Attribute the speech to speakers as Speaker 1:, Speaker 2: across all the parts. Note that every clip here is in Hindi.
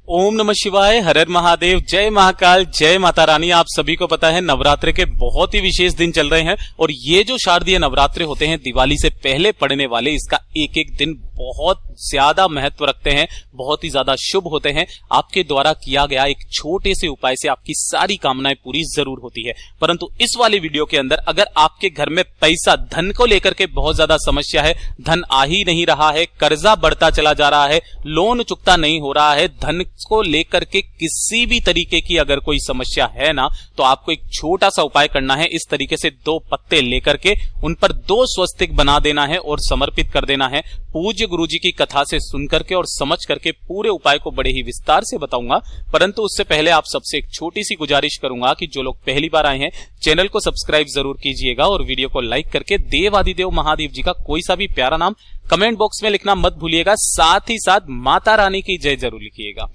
Speaker 1: ओम नमः शिवाय, हर हर महादेव, जय महाकाल, जय माता रानी। आप सभी को पता है नवरात्रि के बहुत ही विशेष दिन चल रहे हैं और ये जो शारदीय नवरात्रि होते हैं दिवाली से पहले पड़ने वाले, इसका एक एक दिन बहुत ज्यादा महत्व रखते हैं, बहुत ही ज्यादा शुभ होते हैं। आपके द्वारा किया गया एक छोटे से उपाय से आपकी सारी कामनाएं पूरी जरूर होती है। परंतु इस वाले वीडियो के अंदर अगर आपके घर में पैसा, धन को लेकर के बहुत ज्यादा समस्या है, धन आ ही नहीं रहा है, कर्जा बढ़ता चला जा रहा है, लोन चुकता नहीं हो रहा है, धन को लेकर के किसी भी तरीके की अगर कोई समस्या है ना, तो आपको एक छोटा सा उपाय करना है। इस तरीके से 2 पत्ते लेकर के उन पर 2 स्वस्तिक बना देना है और समर्पित कर देना है। पूज्य गुरुजी की कथा से सुन करके और समझ करके पूरे उपाय को बड़े ही विस्तार से बताऊंगा। परंतु उससे पहले आप सबसे एक छोटी सी गुजारिश करूंगा कि जो लोग पहली बार आए हैं चैनल को सब्सक्राइब जरूर कीजिएगा और वीडियो को लाइक करके देव आदिदेव महादेव जी का कोई सा भी प्यारा नाम कमेंट बॉक्स में लिखना मत भूलिएगा। साथ ही साथ माता रानी की जय जरूर लिखिएगा,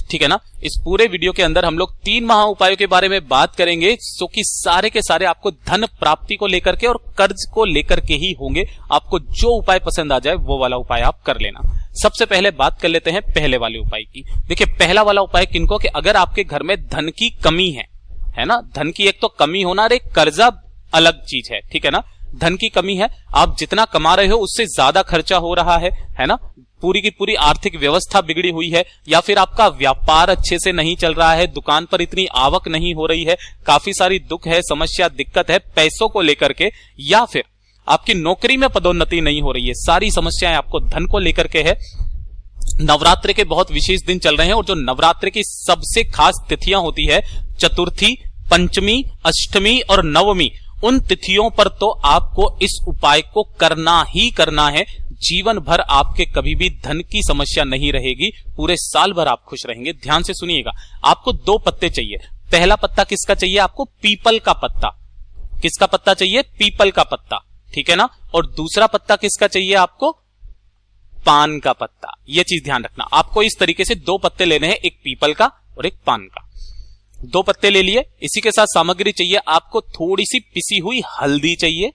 Speaker 1: ठीक है ना। इस पूरे वीडियो के अंदर हम लोग 3 महा उपायों के बारे में बात करेंगे, जो कि सारे के सारे आपको धन प्राप्ति को लेकर के और कर्ज को लेकर के ही होंगे। आपको जो उपाय पसंद आ जाए वो वाला उपाय आप कर लेना। सबसे पहले बात कर लेते हैं पहले वाले उपाय की। देखिए, पहला वाला उपाय किनको, कि अगर आपके घर में धन की कमी है ना, धन की एक तो कमी होना और एक कर्जा अलग चीज है, ठीक है ना। धन की कमी है, आप जितना कमा रहे हो उससे ज्यादा खर्चा हो रहा है ना, पूरी की पूरी आर्थिक व्यवस्था बिगड़ी हुई है, या फिर आपका व्यापार अच्छे से नहीं चल रहा है, दुकान पर इतनी आवक नहीं हो रही है, काफी सारी दुख है, समस्या, दिक्कत है पैसों को लेकर के, या फिर आपकी नौकरी में पदोन्नति नहीं हो रही है, सारी समस्याएं आपको धन को लेकर के है। नवरात्रि के बहुत विशेष दिन चल रहे हैं और जो नवरात्रि की सबसे खास तिथियां होती है, चतुर्थी, पंचमी, अष्टमी और नवमी, उन तिथियों पर तो आपको इस उपाय को करना ही करना है। जीवन भर आपके कभी भी धन की समस्या नहीं रहेगी, पूरे साल भर आप खुश रहेंगे। ध्यान से सुनिएगा, आपको 2 पत्ते चाहिए। पहला पत्ता किसका चाहिए आपको? पीपल का पत्ता। किसका पत्ता चाहिए? पीपल का पत्ता, ठीक है ना। और दूसरा पत्ता किसका चाहिए आपको? पान का पत्ता। यह चीज ध्यान रखना, आपको इस तरीके से 2 पत्ते लेने हैं, एक पीपल का और एक पान का। 2 पत्ते ले लिए। इसी के साथ सामग्री चाहिए आपको, थोड़ी सी पिसी हुई हल्दी चाहिए,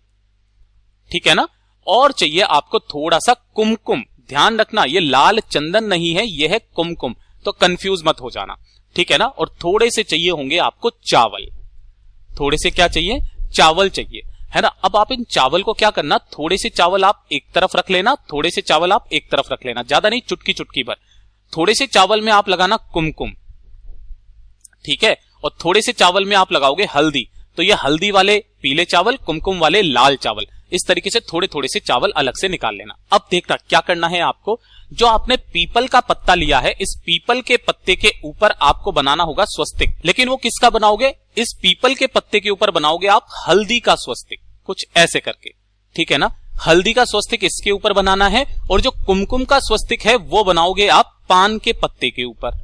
Speaker 1: ठीक है ना, और चाहिए आपको थोड़ा सा कुमकुम। ध्यान रखना, ये लाल चंदन नहीं है, ये है कुमकुम, तो कंफ्यूज मत हो जाना, ठीक है ना। और थोड़े से चाहिए होंगे आपको चावल। थोड़े से क्या चाहिए? चावल चाहिए, है ना। अब आप इन चावल को क्या करना, थोड़े से चावल आप एक तरफ रख लेना, थोड़े से चावल आप एक तरफ रख लेना, ज्यादा नहीं, चुटकी चुटकी भर। थोड़े से चावल में आप लगाना कुमकुम, ठीक है, और थोड़े से चावल में आप लगाओगे हल्दी। तो ये हल्दी वाले पीले चावल, कुमकुम वाले लाल चावल, इस तरीके से थोड़े थोड़े से चावल अलग से निकाल लेना। अब देखना क्या करना है आपको, जो आपने पीपल का पत्ता लिया है, इस पीपल के पत्ते के ऊपर आपको बनाना होगा स्वस्तिक। लेकिन वो किसका बनाओगे? इस पीपल के पत्ते के ऊपर बनाओगे आप हल्दी का स्वस्तिक, कुछ ऐसे करके, ठीक है ना। हल्दी का स्वस्तिक इसके ऊपर बनाना है और जो कुमकुम का स्वस्तिक है वो बनाओगे आप पान के पत्ते के ऊपर,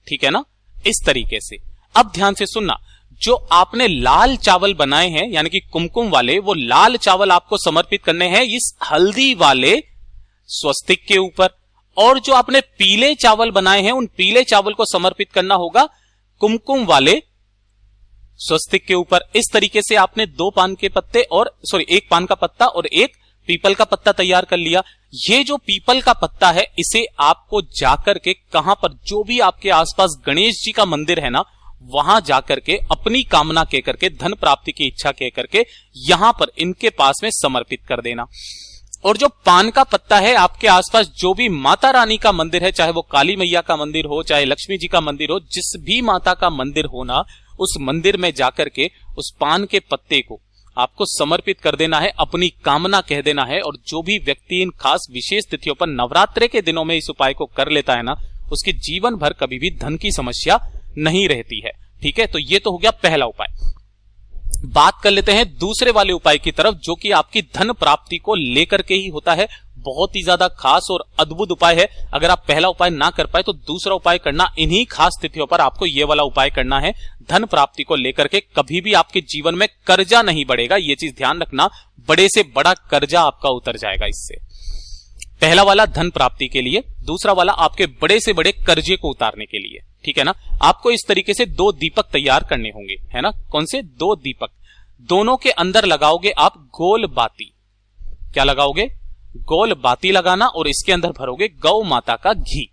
Speaker 1: ठीक है ना, इस तरीके से। अब ध्यान से सुनना, जो आपने लाल चावल बनाए हैं यानी कि कुमकुम वाले, वो लाल चावल आपको समर्पित करने हैं इस हल्दी वाले स्वस्तिक के ऊपर, और जो आपने पीले चावल बनाए हैं उन पीले चावल को समर्पित करना होगा कुमकुम वाले स्वस्तिक के ऊपर। इस तरीके से आपने 2 पान के पत्ते और एक पान का पत्ता और एक पीपल का पत्ता तैयार कर लिया। ये जो पीपल का पत्ता है, इसे आपको जाकर के कहां पर, जो भी आपके आसपास गणेश जी का मंदिर है ना, वहां जाकर के अपनी कामना कह करके, धन प्राप्ति की इच्छा कह करके यहां पर इनके पास में समर्पित कर देना। और जो पान का पत्ता है, आपके आसपास जो भी माता रानी का मंदिर है, चाहे वो काली मैया का मंदिर हो, चाहे लक्ष्मी जी का मंदिर हो, जिस भी माता का मंदिर हो ना, उस मंदिर में जाकर के उस पान के पत्ते को आपको समर्पित कर देना है, अपनी कामना कह देना है। और जो भी व्यक्ति इन खास विशेष तिथियों पर नवरात्रि के दिनों में इस उपाय को कर लेता है ना, उसके जीवन भर कभी भी धन की समस्या नहीं रहती है, ठीक है। तो ये तो हो गया पहला उपाय। बात कर लेते हैं दूसरे वाले उपाय की तरफ, जो कि आपकी धन प्राप्ति को लेकर के ही होता है। बहुत ही ज्यादा खास और अद्भुत उपाय है। अगर आप पहला उपाय ना कर पाए तो दूसरा उपाय करना, इन्हीं खास तिथियों पर आपको ये वाला उपाय करना है। धन प्राप्ति को लेकर के कभी भी आपके जीवन में कर्जा नहीं बढ़ेगा, ये चीज ध्यान रखना। बड़े से बड़ा कर्जा आपका उतर जाएगा इससे। पहला वाला धन प्राप्ति के लिए, दूसरा वाला आपके बड़े से बड़े कर्जे को उतारने के लिए, ठीक है ना। आपको इस तरीके से 2 दीपक तैयार करने होंगे, है ना। कौन से? 2 दीपक। दोनों के अंदर लगाओगे आप गोल बाती। क्या लगाओगे? गोल बाती लगाना और इसके अंदर भरोगे गौ माता का घी,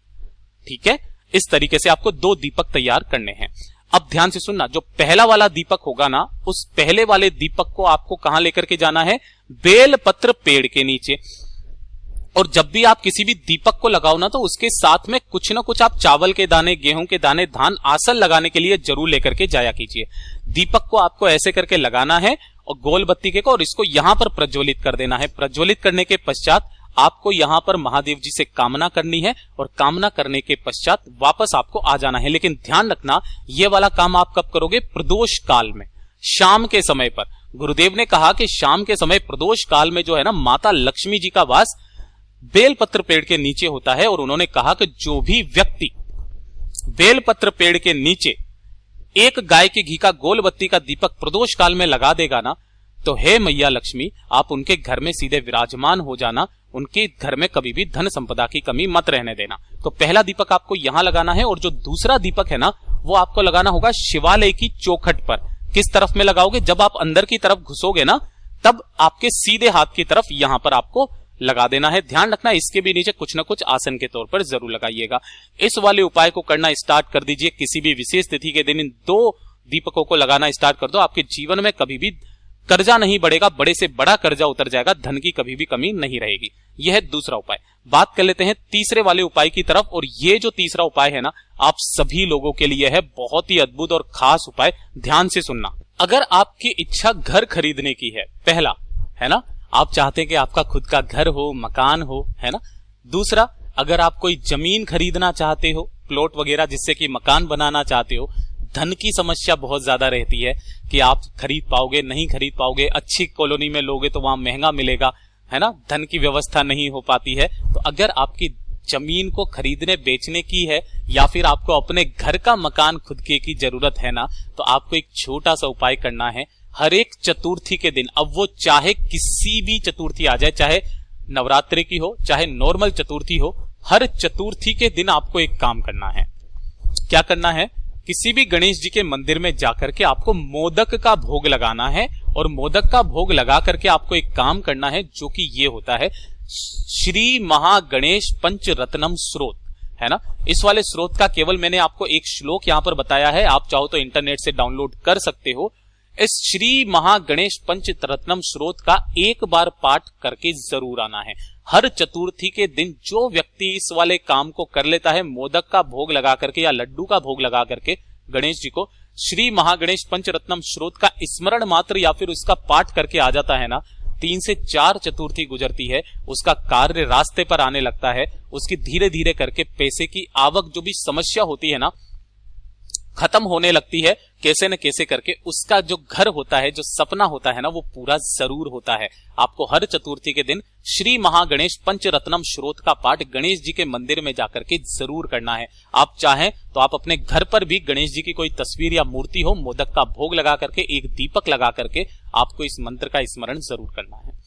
Speaker 1: ठीक है। इस तरीके से आपको 2 दीपक तैयार करने हैं। अब ध्यान से सुनना, जो पहला वाला दीपक होगा ना, उस पहले वाले दीपक को आपको कहां लेकर के जाना है? बेलपत्र पेड़ के नीचे। और जब भी आप किसी भी दीपक को लगाओ ना, तो उसके साथ में कुछ ना कुछ आप चावल के दाने, गेहूं के दाने, धान आसन लगाने के लिए जरूर लेकर के जाया कीजिए। दीपक को आपको ऐसे करके लगाना है और गोल बत्ती के को, और इसको यहां पर प्रज्वलित कर देना है। प्रज्वलित करने के पश्चात आपको यहां पर महादेव जी से कामना करनी है, और कामना करने के पश्चात वापस आपको आ जाना है। लेकिन ध्यान रखना, ये वाला काम आप कब करोगे? प्रदोष काल में, शाम के समय पर। गुरुदेव ने कहा कि शाम के समय प्रदोष काल में जो है ना, माता लक्ष्मी जी का वास बेलपत्र पेड़ के नीचे होता है। और उन्होंने कहा कि जो भी व्यक्ति बेलपत्र पेड़ के नीचे 1 गाय के घी का गोल बत्ती का दीपक प्रदोष काल में लगा देगा ना, तो हे मैया लक्ष्मी, आप उनके घर में सीधे विराजमान हो जाना। उनके घर में कभी भी धन संपदा की कमी मत रहने देना। तो पहला दीपक आपको यहां लगाना है, और जो दूसरा दीपक है ना, वो आपको लगाना होगा शिवालय की चौखट पर। किस तरफ में लगाओगे? जब आप अंदर की तरफ घुसोगे ना, तब आपके सीधे हाथ की तरफ यहां पर आपको लगा देना है। ध्यान रखना, इसके भी नीचे कुछ ना कुछ आसन के तौर पर जरूर लगाइएगा। इस वाले उपाय को करना स्टार्ट कर दीजिए। किसी भी विशेष तिथि के दिन इन 2 दीपकों को लगाना स्टार्ट कर दो। आपके जीवन में कभी भी कर्जा नहीं बढ़ेगा, बड़े से बड़ा कर्जा उतर जाएगा, धन की कभी भी कमी नहीं रहेगी। यह है दूसरा उपाय। बात कर लेते हैं तीसरे वाले उपाय की तरफ। और ये जो तीसरा उपाय है ना, आप सभी लोगों के लिए है बहुत ही अद्भुत और खास उपाय। ध्यान से सुनना। अगर आपकी इच्छा घर खरीदने की है, पहला है ना, आप चाहते हैं कि आपका खुद का घर हो, मकान हो, है ना। दूसरा, अगर आप कोई जमीन खरीदना चाहते हो, प्लॉट वगैरह, जिससे कि मकान बनाना चाहते हो। धन की समस्या बहुत ज्यादा रहती है कि आप खरीद पाओगे, नहीं खरीद पाओगे। अच्छी कॉलोनी में लोगे तो वहां महंगा मिलेगा, है ना, धन की व्यवस्था नहीं हो पाती है। तो अगर आपकी जमीन को खरीदने बेचने की है, या फिर आपको अपने घर का मकान खुद के की जरूरत है ना, तो आपको एक छोटा सा उपाय करना है। हर एक चतुर्थी के दिन, अब वो चाहे किसी भी चतुर्थी आ जाए, चाहे नवरात्रि की हो, चाहे नॉर्मल चतुर्थी हो, हर चतुर्थी के दिन आपको एक काम करना है। क्या करना है? किसी भी गणेश जी के मंदिर में जाकर के आपको मोदक का भोग लगाना है। और मोदक का भोग लगा करके आपको एक काम करना है, जो कि ये होता है श्री महागणेश पंचरत्नम स्रोत, है ना। इस वाले स्रोत का केवल मैंने आपको एक श्लोक यहां पर बताया है, आप चाहो तो इंटरनेट से डाउनलोड कर सकते हो। इस श्री महागणेश पंचरत्नम स्रोत का एक बार पाठ करके जरूर आना है। हर चतुर्थी के दिन जो व्यक्ति इस वाले काम को कर लेता है, मोदक का भोग लगा करके या लड्डू का भोग लगा करके गणेश जी को श्री महागणेश पंचरत्नम स्रोत का स्मरण मात्र या फिर उसका पाठ करके आ जाता है ना, 3 से 4 चतुर्थी गुजरती है, उसका कार्य रास्ते पर आने लगता है। उसकी धीरे धीरे करके पैसे की आवक, जो भी समस्या होती है ना, खत्म होने लगती है। कैसे न कैसे करके उसका जो घर होता है, जो सपना होता है ना, वो पूरा जरूर होता है। आपको हर चतुर्थी के दिन श्री महागणेश पंचरत्नम स्रोत का पाठ गणेश जी के मंदिर में जाकर के जरूर करना है। आप चाहें तो आप अपने घर पर भी गणेश जी की कोई तस्वीर या मूर्ति हो, मोदक का भोग लगा करके, एक दीपक लगा करके आपको इस मंत्र का स्मरण जरूर करना है।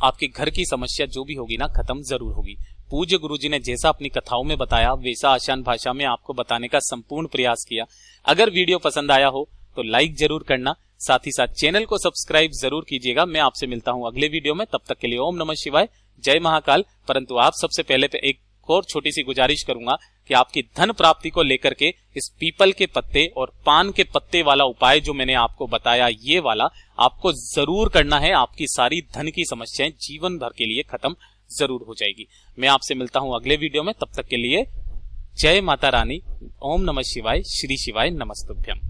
Speaker 1: आपके घर की समस्या जो भी होगी ना, खत्म जरूर होगी। पूज्य गुरुजी ने जैसा अपनी कथाओं में बताया, वैसा आसान भाषा में आपको बताने का संपूर्ण प्रयास किया। अगर वीडियो पसंद आया हो तो लाइक जरूर करना, साथ ही साथ चैनल को सब्सक्राइब जरूर कीजिएगा। मैं आपसे मिलता हूं अगले वीडियो में, तब तक के लिए ओम नमः शिवाय, जय महाकाल। परंतु आप सबसे पहले पे एक और छोटी सी गुजारिश करूंगा कि आपकी धन प्राप्ति को लेकर के इस पीपल के पत्ते और पान के पत्ते वाला उपाय जो मैंने आपको बताया, ये वाला आपको जरूर करना है। आपकी सारी धन की समस्याएं जीवन भर के लिए खत्म जरूर हो जाएगी। मैं आपसे मिलता हूं अगले वीडियो में, तब तक के लिए जय माता रानी, ओम नमः शिवाय, श्री शिवाय नमस्तुभ्यम।